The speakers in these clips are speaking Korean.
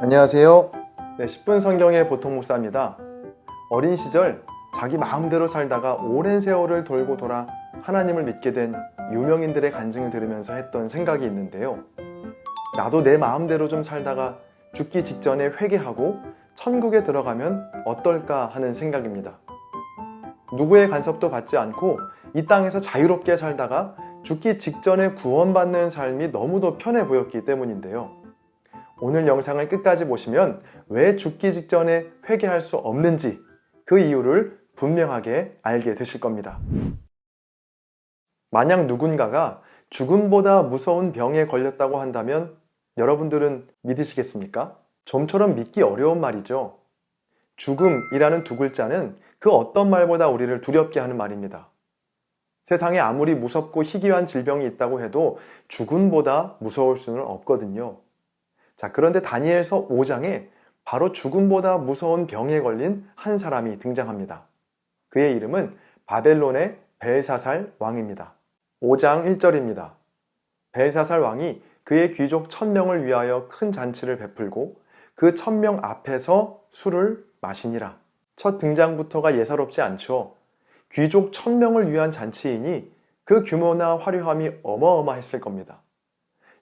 안녕하세요. 10분 성경의 보통 목사입니다. 어린 시절 자기 마음대로 살다가 오랜 세월을 돌고 돌아 하나님을 믿게 된 유명인들의 간증을 들으면서 했던 생각이 있는데요. 나도 내 마음대로 좀 살다가 죽기 직전에 회개하고 천국에 들어가면 어떨까 하는 생각입니다. 누구의 간섭도 받지 않고 이 땅에서 자유롭게 살다가 죽기 직전에 구원받는 삶이 너무도 편해 보였기 때문인데요. 오늘 영상을 끝까지 보시면 왜 죽기 직전에 회개할 수 없는지 그 이유를 분명하게 알게 되실 겁니다. 만약 누군가가 죽음보다 무서운 병에 걸렸다고 한다면 여러분들은 믿으시겠습니까? 좀처럼 믿기 어려운 말이죠. 죽음이라는 두 글자는 그 어떤 말보다 우리를 두렵게 하는 말입니다. 세상에 아무리 무섭고 희귀한 질병이 있다고 해도 죽음보다 무서울 수는 없거든요. 자, 그런데 다니엘서 5장에 바로 죽음보다 무서운 병에 걸린 한 사람이 등장합니다. 그의 이름은 바벨론의 벨사살 왕입니다. 5장 1절입니다. 벨사살 왕이 그의 귀족 1000명을 위하여 큰 잔치를 베풀고 그 1000명 앞에서 술을 마시니라. 첫 등장부터가 예사롭지 않죠. 귀족 1000명을 위한 잔치이니 그 규모나 화려함이 어마어마했을 겁니다.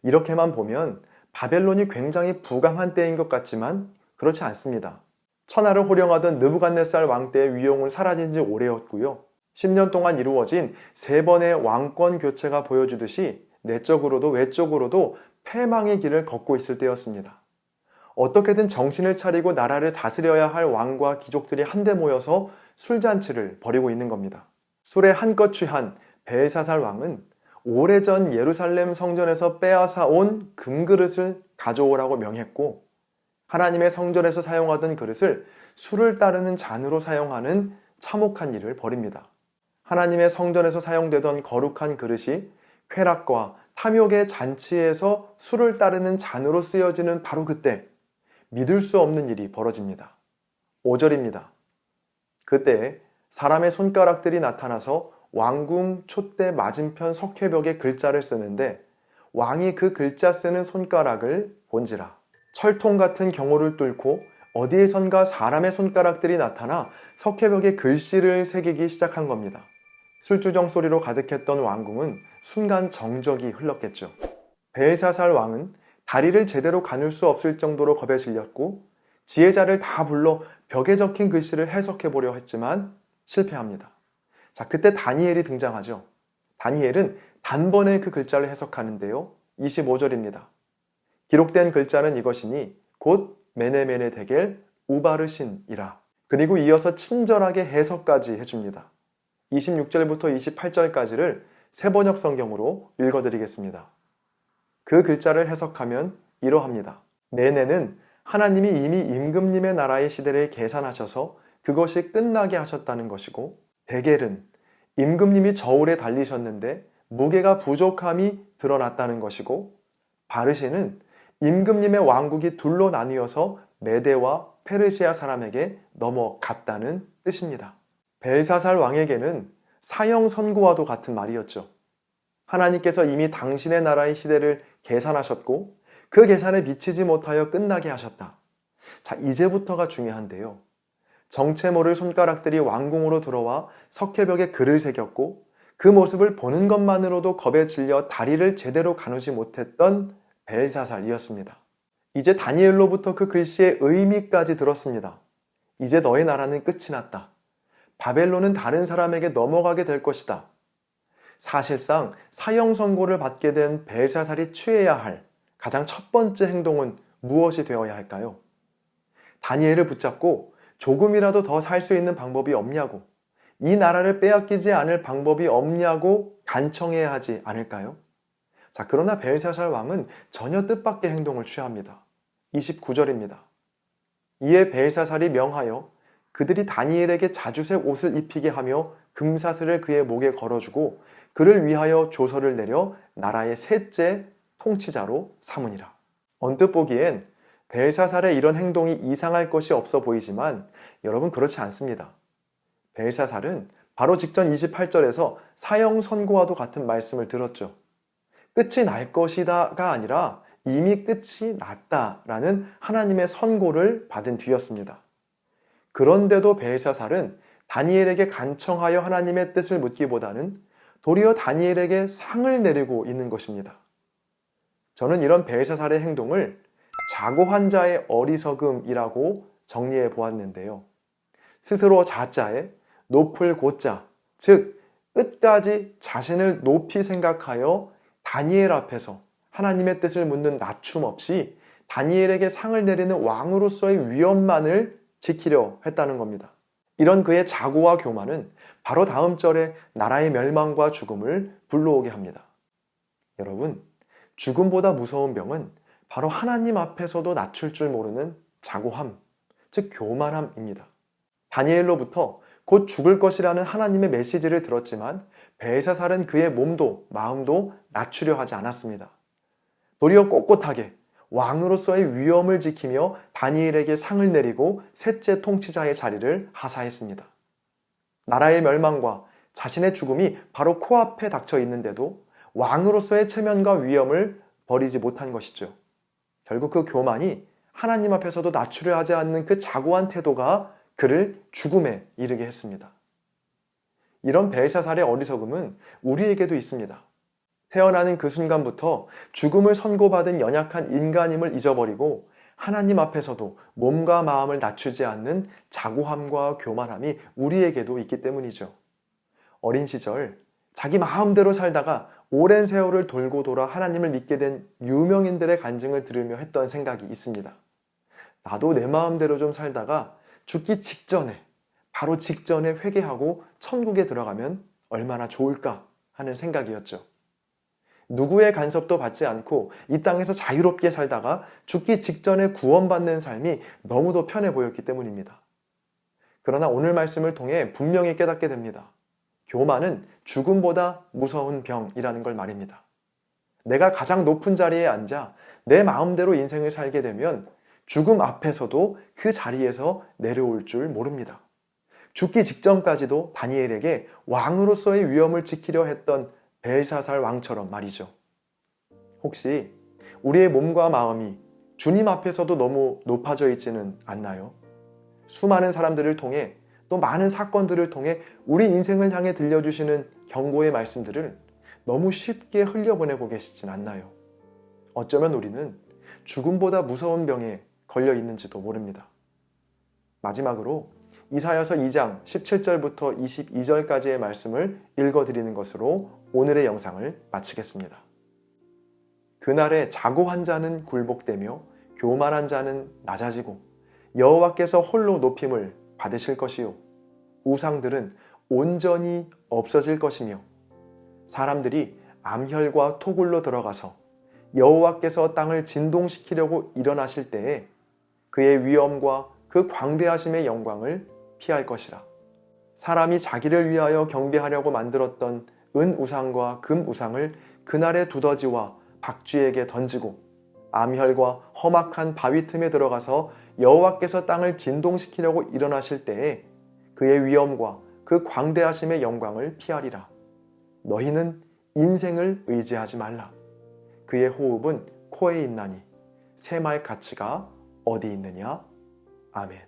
이렇게만 보면 바벨론이 굉장히 부강한 때인 것 같지만 그렇지 않습니다. 천하를 호령하던 느부갓네살 왕 때의 위용은 사라진 지 오래였고요. 10년 동안 이루어진 3번의 왕권 교체가 보여주듯이 내적으로도 외적으로도 패망의 길을 걷고 있을 때였습니다. 어떻게든 정신을 차리고 나라를 다스려야 할 왕과 귀족들이 한데 모여서 술잔치를 벌이고 있는 겁니다. 술에 한껏 취한 벨사살 왕은 오래전 예루살렘 성전에서 빼앗아 온 금그릇을 가져오라고 명했고 하나님의 성전에서 사용하던 그릇을 술을 따르는 잔으로 사용하는 참혹한 일을 벌입니다. 하나님의 성전에서 사용되던 거룩한 그릇이 쾌락과 탐욕의 잔치에서 술을 따르는 잔으로 쓰여지는 바로 그때 믿을 수 없는 일이 벌어집니다. 5절입니다. 그때 사람의 손가락들이 나타나서 왕궁 촛대 맞은편 석회벽에 글자를 쓰는데 왕이 그 글자 쓰는 손가락을 본지라. 철통 같은 경호를 뚫고 어디에선가 사람의 손가락들이 나타나 석회벽에 글씨를 새기기 시작한 겁니다. 술주정 소리로 가득했던 왕궁은 순간 정적이 흘렀겠죠. 벨사살 왕은 다리를 제대로 가눌 수 없을 정도로 겁에 질렸고 지혜자를 다 불러 벽에 적힌 글씨를 해석해 보려 했지만 실패합니다. 자, 그때 다니엘이 등장하죠. 다니엘은 단번에 그 글자를 해석하는데요. 25절입니다. 기록된 글자는 이것이니 곧 메네메네 데겔 우바르신이라. 그리고 이어서 친절하게 해석까지 해줍니다. 26절부터 28절까지를 새번역 성경으로 읽어드리겠습니다. 그 글자를 해석하면 이러합니다. 메네는 하나님이 이미 임금님의 나라의 시대를 계산하셔서 그것이 끝나게 하셨다는 것이고 데겔은 임금님이 저울에 달리셨는데 무게가 부족함이 드러났다는 것이고 바르신은 임금님의 왕국이 둘로 나뉘어서 메대와 페르시아 사람에게 넘어갔다는 뜻입니다. 벨사살 왕에게는 사형 선고와도 같은 말이었죠. 하나님께서 이미 당신의 나라의 시대를 계산하셨고 그 계산에 미치지 못하여 끝나게 하셨다. 자, 이제부터가 중요한데요. 정체 모를 손가락들이 왕궁으로 들어와 석회벽에 글을 새겼고 그 모습을 보는 것만으로도 겁에 질려 다리를 제대로 가누지 못했던 벨사살이었습니다. 이제 다니엘로부터 그 글씨의 의미까지 들었습니다. 이제 너의 나라는 끝이 났다. 바벨론은 다른 사람에게 넘어가게 될 것이다. 사실상 사형 선고를 받게 된 벨사살이 취해야 할 가장 첫 번째 행동은 무엇이 되어야 할까요? 다니엘을 붙잡고 조금이라도 더 살 수 있는 방법이 없냐고, 이 나라를 빼앗기지 않을 방법이 없냐고 간청해야 하지 않을까요? 자, 그러나 벨사살 왕은 전혀 뜻밖의 행동을 취합니다. 29절입니다. 이에 벨사살이 명하여 그들이 다니엘에게 자주색 옷을 입히게 하며 금사슬을 그의 목에 걸어주고 그를 위하여 조서를 내려 나라의 셋째 통치자로 삼으니라. 언뜻 보기엔 벨사살의 이런 행동이 이상할 것이 없어 보이지만 여러분 그렇지 않습니다. 벨사살은 바로 직전 28절에서 사형 선고와도 같은 말씀을 들었죠. 끝이 날 것이다가 아니라 이미 끝이 났다라는 하나님의 선고를 받은 뒤였습니다. 그런데도 벨사살은 다니엘에게 간청하여 하나님의 뜻을 묻기보다는 도리어 다니엘에게 상을 내리고 있는 것입니다. 저는 이런 벨사살의 행동을 자고한 자의 어리석음이라고 정리해 보았는데요. 스스로 자자에 높을 고자, 즉 끝까지 자신을 높이 생각하여 다니엘 앞에서 하나님의 뜻을 묻는 낮춤 없이 다니엘에게 상을 내리는 왕으로서의 위엄만을 지키려 했다는 겁니다. 이런 그의 자고와 교만은 바로 다음 절에 나라의 멸망과 죽음을 불러오게 합니다. 여러분, 죽음보다 무서운 병은 바로 하나님 앞에서도 낮출 줄 모르는 자고함, 즉 교만함입니다. 다니엘로부터 곧 죽을 것이라는 하나님의 메시지를 들었지만 벨사살은 그의 몸도 마음도 낮추려 하지 않았습니다. 도리어 꼿꼿하게 왕으로서의 위엄을 지키며 다니엘에게 상을 내리고 셋째 통치자의 자리를 하사했습니다. 나라의 멸망과 자신의 죽음이 바로 코앞에 닥쳐 있는데도 왕으로서의 체면과 위엄을 버리지 못한 것이죠. 결국 그 교만이 하나님 앞에서도 낮추려 하지 않는 그 자고한 태도가 그를 죽음에 이르게 했습니다. 이런 벨사살의 어리석음은 우리에게도 있습니다. 태어나는 그 순간부터 죽음을 선고받은 연약한 인간임을 잊어버리고 하나님 앞에서도 몸과 마음을 낮추지 않는 자고함과 교만함이 우리에게도 있기 때문이죠. 어린 시절 자기 마음대로 살다가 오랜 세월을 돌고 돌아 하나님을 믿게 된 유명인들의 간증을 들으며 했던 생각이 있습니다. 나도 내 마음대로 좀 살다가 죽기 직전에, 바로 직전에 회개하고 천국에 들어가면 얼마나 좋을까 하는 생각이었죠. 누구의 간섭도 받지 않고 이 땅에서 자유롭게 살다가 죽기 직전에 구원받는 삶이 너무도 편해 보였기 때문입니다. 그러나 오늘 말씀을 통해 분명히 깨닫게 됩니다. 교만은 죽음보다 무서운 병이라는 걸 말입니다. 내가 가장 높은 자리에 앉아 내 마음대로 인생을 살게 되면 죽음 앞에서도 그 자리에서 내려올 줄 모릅니다. 죽기 직전까지도 다니엘에게 왕으로서의 위엄을 지키려 했던 벨사살 왕처럼 말이죠. 혹시 우리의 몸과 마음이 주님 앞에서도 너무 높아져 있지는 않나요? 수많은 사람들을 통해 또 많은 사건들을 통해 우리 인생을 향해 들려주시는 경고의 말씀들을 너무 쉽게 흘려보내고 계시진 않나요? 어쩌면 우리는 죽음보다 무서운 병에 걸려 있는지도 모릅니다. 마지막으로 이사야서 2장 17절부터 22절까지의 말씀을 읽어드리는 것으로 오늘의 영상을 마치겠습니다. 그날에 자고한 자는 굴복되며 교만한 자는 낮아지고 여호와께서 홀로 높임을 받으실 것이요 우상들은 온전히 없어질 것이며 사람들이 암혈과 토굴로 들어가서 여호와께서 땅을 진동시키려고 일어나실 때에 그의 위엄과 그 광대하심의 영광을 피할 것이라. 사람이 자기를 위하여 경배하려고 만들었던 은우상과 금우상을 그날의 두더지와 박쥐에게 던지고 암혈과 험악한 바위 틈에 들어가서 여호와께서 땅을 진동시키려고 일어나실 때에 그의 위엄과 그 광대하심의 영광을 피하리라. 너희는 인생을 의지하지 말라. 그의 호흡은 코에 있나니 새말 가치가 어디 있느냐? 아멘.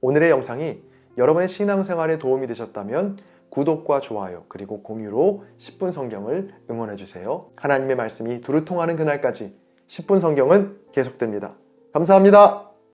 오늘의 영상이 여러분의 신앙생활에 도움이 되셨다면 구독과 좋아요 그리고 공유로 10분 성경을 응원해 주세요. 하나님의 말씀이 두루 통하는 그날까지 10분 성경은 계속됩니다. 감사합니다.